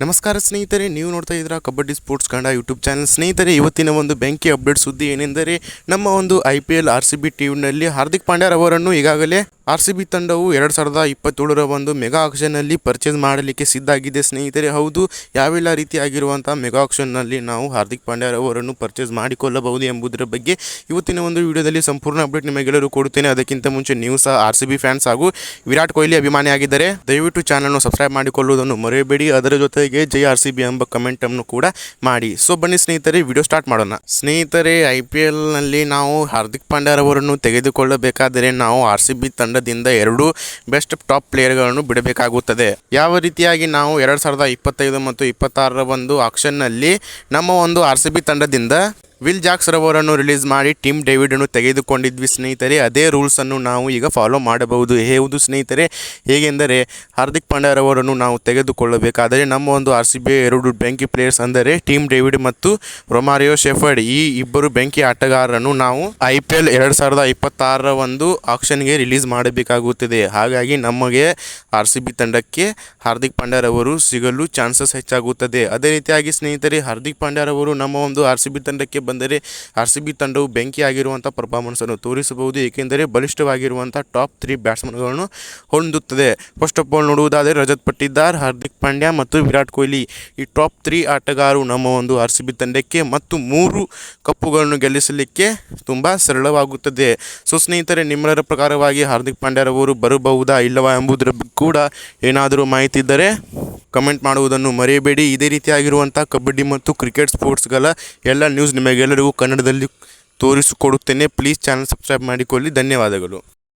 ನಮಸ್ಕಾರ ಸ್ನೇಹಿತರೆ, ನೀವು ನೋಡ್ತಾ ಇದ್ದೀರಾ kabaddi sports Kannada YouTube channel. ಸ್ನೇಹಿತರೆ, ಇವತ್ತಿನ ಒಂದು ಬೆಂಕಿ ಅಪ್ಡೇಟ್ ಸುದ್ದಿ ಏನೆಂದರೆ ನಮ್ಮ ಒಂದು IPL RCB ಟೀಮ್ನಲ್ಲಿ ಹಾರ್ದಿಕ್ ಪಾಂಡ್ಯರವರನ್ನು ಈಗಾಗಲೇ RCB ತಂಡವು 2027ರ ಒಂದು ಮೆಗಾ ಆಕ್ಷನ್ನಲ್ಲಿ ಪರ್ಚೇಸ್ ಮಾಡಲಿಕ್ಕೆ ಸಿದ್ಧಾಗಿದೆ. ಸ್ನೇಹಿತರೆ, ಹೌದು, ಯಾವೆಲ್ಲ ರೀತಿಯಾಗಿರುವಂಥ ಮೆಗಾ ಆಕ್ಷನ್ನಲ್ಲಿ ನಾವು ಹಾರ್ದಿಕ್ ಪಾಂಡ್ಯರವರನ್ನು ಪರ್ಚೇಸ್ ಮಾಡಿಕೊಳ್ಳಬಹುದು ಎಂಬುದರ ಬಗ್ಗೆ ಇವತ್ತಿನ ಒಂದು ವಿಡಿಯೋದಲ್ಲಿ ಸಂಪೂರ್ಣ ಅಪ್ಡೇಟ್ ನಿಮಗೆಲ್ಲರೂ ಕೊಡುತ್ತೇನೆ. ಅದಕ್ಕಿಂತ ಮುಂಚೆ ನೀವು ಸಹ RCB ಫ್ಯಾನ್ಸ್ ಹಾಗೂ ವಿರಾಟ್ ಕೊಹ್ಲಿ ಅಭಿಮಾನಿಯಾಗಿದ್ದರೆ ದಯವಿಟ್ಟು ಚಾನಲ್ನ ಸಬ್ಸ್ಕ್ರೈಬ್ ಮಾಡಿಕೊಳ್ಳುವುದನ್ನು ಮರೆಯಬೇಡಿ. ಅದರ ಜೊತೆಗೆ ಜೈ RCB ಎಂಬ ಕಮೆಂಟ್ ಅನ್ನು ಕೂಡ ಮಾಡಿ. ಸೊ ಬನ್ನಿ ಸ್ನೇಹಿತರೆ, ವಿಡಿಯೋ ಸ್ಟಾರ್ಟ್ ಮಾಡೋಣ. ಸ್ನೇಹಿತರೆ, IPL ನಲ್ಲಿ ನಾವು ಹಾರ್ದಿಕ್ ಪಾಂಡ್ಯರವರನ್ನು ತೆಗೆದುಕೊಳ್ಳಬೇಕಾದರೆ ನಾವು RCB ತಂಡದಿಂದ 2 ಬೆಸ್ಟ್ ಟಾಪ್ ಪ್ಲೇಯರ್ಗಳನ್ನು ಬಿಡಬೇಕಾಗುತ್ತದೆ. ಯಾವ ರೀತಿಯಾಗಿ ನಾವು 2025 ಮತ್ತು 26ರ ಒಂದು ಆಕ್ಷನ್ನಲ್ಲಿ ನಮ್ಮ ಒಂದು RCB ತಂಡದಿಂದ ವಿಲ್ ಜಾಕ್ಸ್ ರವರನ್ನು ರಿಲೀಸ್ ಮಾಡಿ ಟೀಮ್ ಡೇವಿಡ್ ಅನ್ನು ತೆಗೆದುಕೊಂಡಿದ್ವಿ ಸ್ನೇಹಿತರೆ. ಅದೇ ರೂಲ್ಸನ್ನು ನಾವು ಈಗ ಫಾಲೋ ಮಾಡಬಹುದು. ಹೌದು ಸ್ನೇಹಿತರೆ, ಹೇಗೆಂದರೆ ಹಾರ್ದಿಕ್ ಪಾಂಡ್ಯರವರನ್ನು ನಾವು ತೆಗೆದುಕೊಳ್ಳಬೇಕಾದರೆ ನಮ್ಮ ಒಂದು RCB 2 ಬೆಂಕಿ ಪ್ಲೇಯರ್ಸ್ ಅಂದರೆ ಟೀಮ್ ಡೇವಿಡ್ ಮತ್ತು ರೊಮಾರಿಯೋ ಶೆಫರ್ಡ್, ಈ ಇಬ್ಬರು ಬೆಂಕಿ ಆಟಗಾರರನ್ನು ನಾವು IPL 2026ರ ಒಂದು ಆಕ್ಷನ್ಗೆ ರಿಲೀಸ್ ಮಾಡಬೇಕಾಗುತ್ತದೆ. ಹಾಗಾಗಿ ನಮಗೆ RCB ತಂಡಕ್ಕೆ ಹಾರ್ದಿಕ್ ಪಾಂಡ್ಯರವರು ಸಿಗಲು ಚಾನ್ಸಸ್ ಹೆಚ್ಚಾಗುತ್ತದೆ. ಅದೇ ರೀತಿಯಾಗಿ ಸ್ನೇಹಿತರೆ, ಹಾರ್ದಿಕ್ ಪಾಂಡ್ಯರವರು ನಮ್ಮ ಒಂದು RCB ತಂಡಕ್ಕೆ ಬಂದರೆ RCB ತಂಡವು ಬೆಂಕಿಯಾಗಿರುವಂಥ ಪರ್ಫಾರ್ಮೆನ್ಸನ್ನು ತೋರಿಸಬಹುದು. ಏಕೆಂದರೆ ಬಲಿಷ್ಠವಾಗಿರುವಂಥ ಟಾಪ್ 3 ಬ್ಯಾಟ್ಸ್ಮನ್ಗಳನ್ನು ಹೊಂದುತ್ತದೆ. ಫಸ್ಟ್ ಆಫ್ ಆಲ್ ನೋಡುವುದಾದರೆ ರಜತ್ ಪಟ್ಟಿದಾರ್, ಹಾರ್ದಿಕ್ ಪಾಂಡ್ಯ ಮತ್ತು ವಿರಾಟ್ ಕೊಹ್ಲಿ, ಈ ಟಾಪ್ 3 ಆಟಗಾರರು ನಮ್ಮ ಒಂದು RCB ತಂಡಕ್ಕೆ ಮತ್ತು 3 ಕಪ್ಪುಗಳನ್ನು ಗೆಲ್ಲಿಸಲಿಕ್ಕೆ ತುಂಬ ಸರಳವಾಗುತ್ತದೆ. ಸೊ ಸ್ನೇಹಿತರೆ, ನಿಮ್ಮೆಲ್ಲರ ಪ್ರಕಾರವಾಗಿ ಹಾರ್ದಿಕ್ ಪಾಂಡ್ಯರವರು ಬರಬಹುದಾ ಇಲ್ಲವಾ ಎಂಬುದರ ಕೂಡ ಏನಾದರೂ ಮಾಹಿತಿ ಇದ್ದರೆ ಕಮೆಂಟ್ ಮಾಡುವುದನ್ನು ಮರೆಯಬೇಡಿ. ಇದೇ ರೀತಿಯಾಗಿರುವಂಥ ಕಬಡ್ಡಿ ಮತ್ತು ಕ್ರಿಕೆಟ್ ಸ್ಪೋರ್ಟ್ಸ್ಗಳ ಎಲ್ಲ ನ್ಯೂಸ್ ನಿಮಗೆಲ್ಲರಿಗೂ ಕನ್ನಡದಲ್ಲಿ ತೋರಿಸಿಕೊಡುತ್ತೇನೆ. ಪ್ಲೀಸ್ ಚಾನಲ್ ಸಬ್ಸ್ಕ್ರೈಬ್ ಮಾಡಿಕೊಳ್ಳಿ. ಧನ್ಯವಾದಗಳು.